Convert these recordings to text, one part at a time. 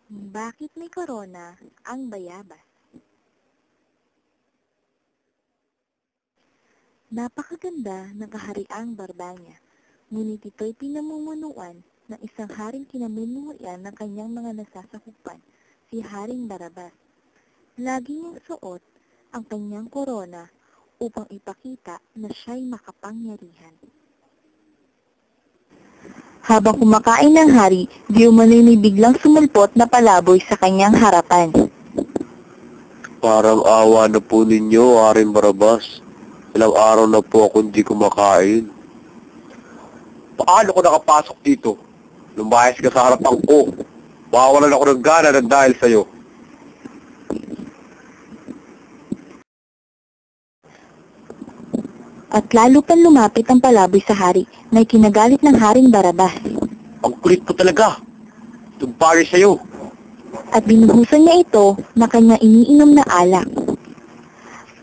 Bakit may korona ang bayabas? Napakaganda ng kahariang Barbanya, ngunit ito'y pinamumunuan ng isang haring kinamumuhian ng kanyang mga nasasakupan, si Haring Barabas. Lagi niyang suot ang kanyang korona upang ipakita na siya'y makapangyarihan. Habang kumakain ng hari, di umano'y may biglang sumulpot na palaboy sa kanyang harapan. Parang awa na po ninyo, Haring Barabas. Ilang araw na po akong di kumakain. Paano ko nakapasok dito? Lumayas ka sa harapan ko. Mawawalan ako ng gana ng dahil sa'yo. At lalo pang lumapit ang palaboy sa hari na ikinagalit ng Haring Barabas. Ang kulit ko talaga. Tumpari sa'yo. At binuhusan niya ito na kanyang iniinom na alak.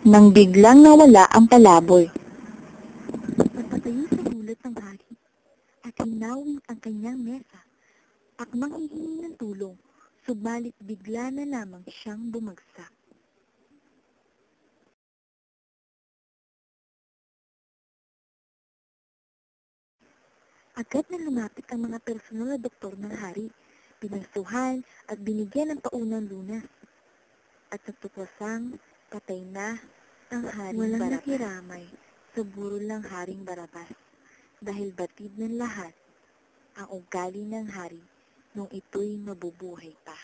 Nang biglang nawala ang palaboy. Napatayo sa gulat ng hari at hinawing ang kanyang mesa. Akmang hihingi ng tulong, subalit bigla na lamang siyang bumagsak. Agad na lumapit ang mga personal na doktor ng hari, pinasuhan at binigyan ng paunang lunas. At natukwasang patay na ang Haring Barabas. Walang nakiramay sa burol ng Haring Barabas dahil batid ng lahat ang ugali ng hari nung ito'y mabubuhay pa.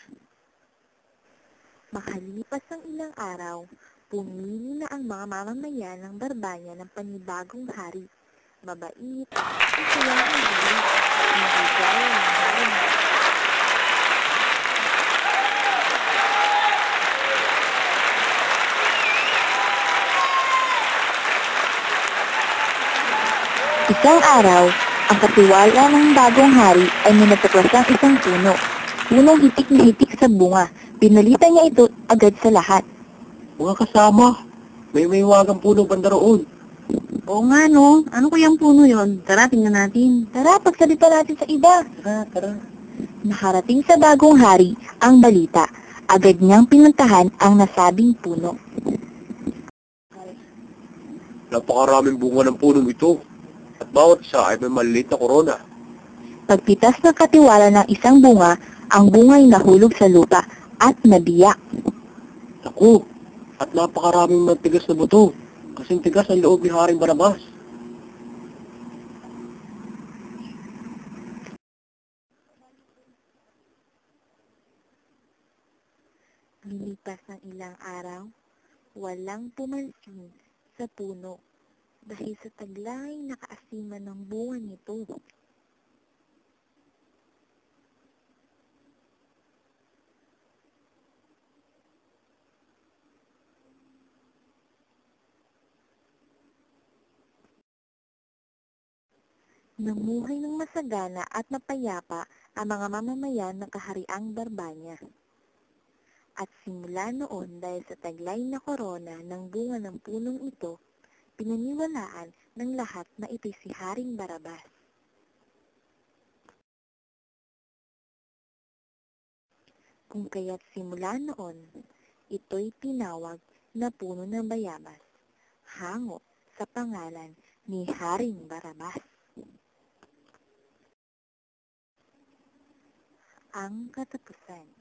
Makalipas ang ilang araw, pumili na ang mga mamamayan ng Barbanya ng panibagong hari. Mabait, masayang hari, hindi gaya ng Haring Barabas. Isang araw, ang katiwala ng bagong hari ay may natuklasang isang puno. Punong hitik na hitik sa bunga. Pinalita niya ito agad sa lahat. Mga kasama, may wagang puno banda roon. Oo nga no, ano kayang puno yon? Tara, tingnan natin. Tara, pagsalita natin sa iba. Tara. Nakarating sa bagong hari ang balita. Agad niyang pinuntahan ang nasabing puno. Napakaraming bunga ng punong ito. At bawat isa ay may maliliit na korona. Pagpitas ng katiwala ng isang bunga, ang bunga ay nahulog sa lupa at nabiyak. Naku, at napakaraming matigas na buto. Kasing tigas ang loob ni Haring Barabas. Lilipas ng ilang araw, walang pumansin sa puno dahil sa taglay na kaasiman ng bunga nito. Namuhay ng masagana at mapayapa ang mga mamamayan ng kahariang Barbanya. At simula noon dahil sa taglay na korona ng bunga ng punong ito, pinaniwalaan ng lahat na ito'y si Haring Barabas. Kung kaya't simula noon, ito'y tinawag na puno ng bayabas, hango sa pangalan ni Haring Barabas. Ang katapusan.